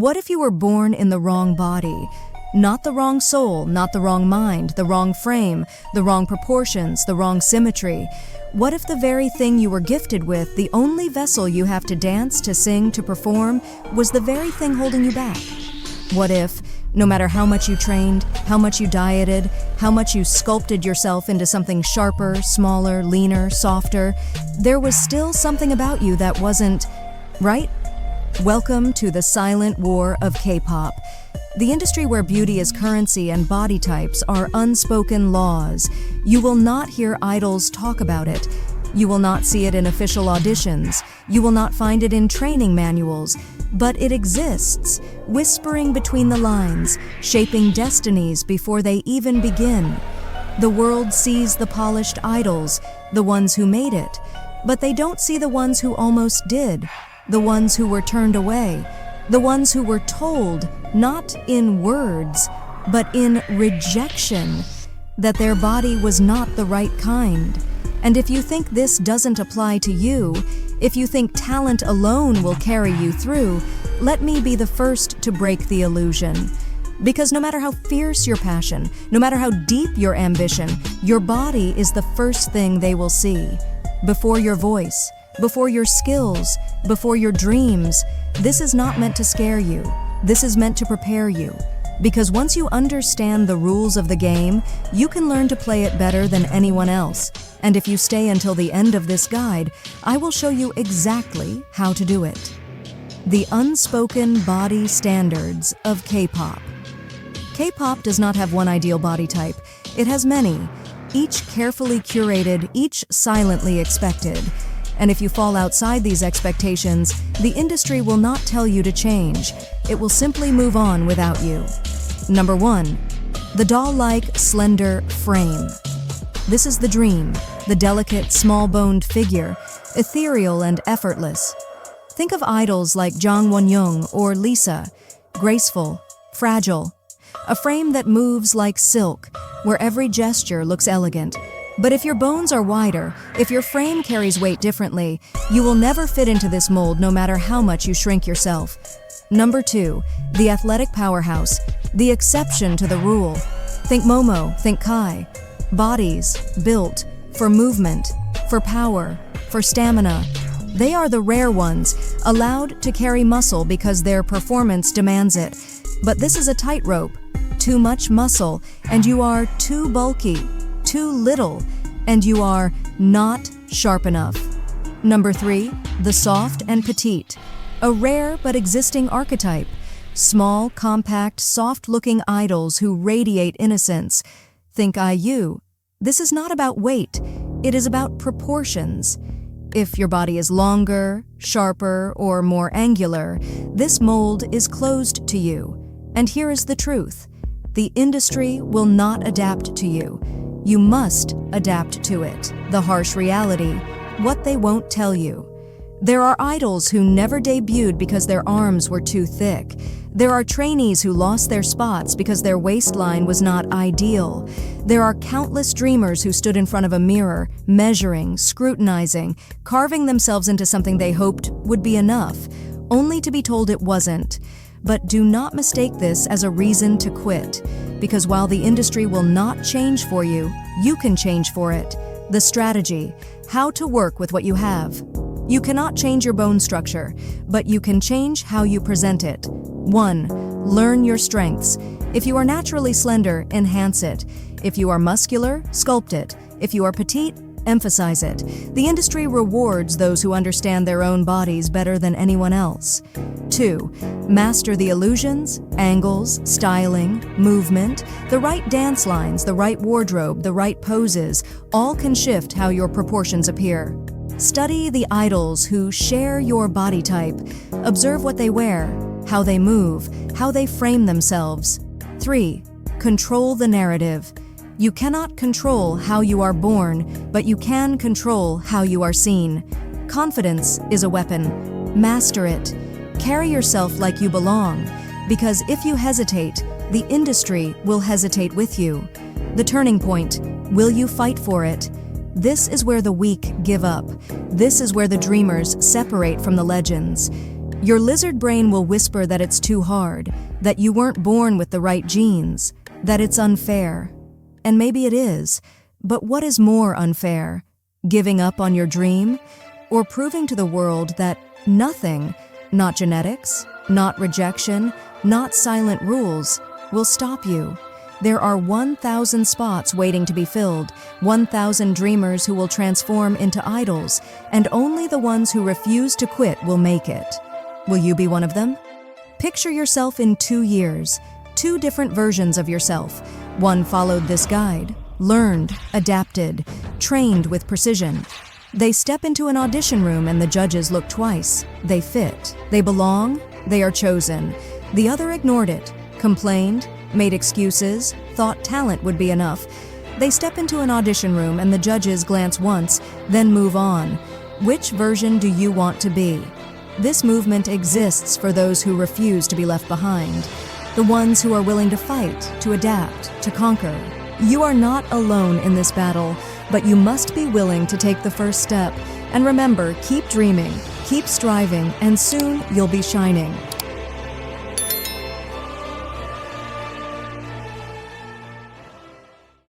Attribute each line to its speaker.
Speaker 1: What if you were born in the wrong body? Not the wrong soul, not the wrong mind, the wrong frame, the wrong proportions, the wrong symmetry. What if the very thing you were gifted with, the only vessel you have to dance, to sing, to perform, was the very thing holding you back? What if, no matter how much you trained, how much you dieted, how much you sculpted yourself into something sharper, smaller, leaner, softer, there was still something about you that wasn't right? Welcome to the silent war of K-pop, the industry where beauty is currency and body types are unspoken laws. You will not hear idols talk about it. You will not see it in official auditions. You will not find it in training manuals. But it exists, whispering between the lines, shaping destinies before they even begin. The world sees the polished idols, the ones who made it, but they don't see the ones who almost did, the ones who were turned away, the ones who were told, not in words, but in rejection, that their body was not the right kind. And if you think this doesn't apply to you, if you think talent alone will carry you through, let me be the first to break the illusion. Because no matter how fierce your passion, no matter how deep your ambition, your body is the first thing they will see. Before your voice, before your skills, before your dreams. This is not meant to scare you. This is meant to prepare you. Because once you understand the rules of the game, you can learn to play it better than anyone else. And if you stay until the end of this guide, I will show you exactly how to do it. The unspoken body standards of K-pop. K-pop does not have one ideal body type. It has many, each carefully curated, each silently expected. And if you fall outside these expectations, the industry will not tell you to change. It will simply move on without you. Number 1. The doll-like, slender frame. This is the dream, the delicate, small-boned figure, ethereal and effortless. Think of idols like Jang Won-young or Lisa, graceful, fragile, a frame that moves like silk, where every gesture looks elegant. But if your bones are wider, if your frame carries weight differently, you will never fit into this mold no matter how much you shrink yourself. Number 2, the athletic powerhouse, the exception to the rule. Think Momo, think Kai. Bodies built for movement, for power, for stamina. They are the rare ones, allowed to carry muscle because their performance demands it. But this is a tightrope. Too much muscle, and you are too bulky. Too little, and you are not sharp enough. Number 3, the soft and petite, a rare but existing archetype. Small, compact, soft-looking idols who radiate innocence. Think IU. This is not about weight, it is about proportions. If your body is longer, sharper, or more angular, this mold is closed to you. And here is the truth. The industry will not adapt to you. You must adapt to it, the harsh reality, what they won't tell you. There are idols who never debuted because their arms were too thick. There are trainees who lost their spots because their waistline was not ideal. There are countless dreamers who stood in front of a mirror, measuring, scrutinizing, carving themselves into something they hoped would be enough, only to be told it wasn't. But do not mistake this as a reason to quit, because while the industry will not change for you, you can change for it. The strategy, how to work with what you have. You cannot change your bone structure, but you can change how you present it. 1. Learn your strengths. If you are naturally slender, enhance it. If you are muscular, sculpt it. If you are petite, emphasize it. The industry rewards those who understand their own bodies better than anyone else. 2. Master the illusions, angles, styling, movement, the right dance lines, the right wardrobe, the right poses, all can shift how your proportions appear. Study the idols who share your body type. Observe what they wear, how they move, how they frame themselves. 3. Control the narrative. You cannot control how you are born, but you can control how you are seen. Confidence is a weapon. Master it. Carry yourself like you belong, because if you hesitate, the industry will hesitate with you. The turning point, will you fight for it? This is where the weak give up. This is where the dreamers separate from the legends. Your lizard brain will whisper that it's too hard, that you weren't born with the right genes, that it's unfair. And maybe it is, but what is more unfair? Giving up on your dream? Or proving to the world that nothing, not genetics, not rejection, not silent rules, will stop you? There are 1,000 spots waiting to be filled, 1,000 dreamers who will transform into idols, and only the ones who refuse to quit will make it. Will you be one of them? Picture yourself in 2 years, 2 different versions of yourself. One followed this guide, learned, adapted, trained with precision. They step into an audition room and the judges look twice. They fit. They belong. They are chosen. The other ignored it, complained, made excuses, thought talent would be enough. They step into an audition room and the judges glance once, then move on. Which version do you want to be? This movement exists for those who refuse to be left behind, the ones who are willing to fight, to adapt, to conquer. You are not alone in this battle, but you must be willing to take the first step. And remember, keep dreaming, keep striving, and soon you'll be shining.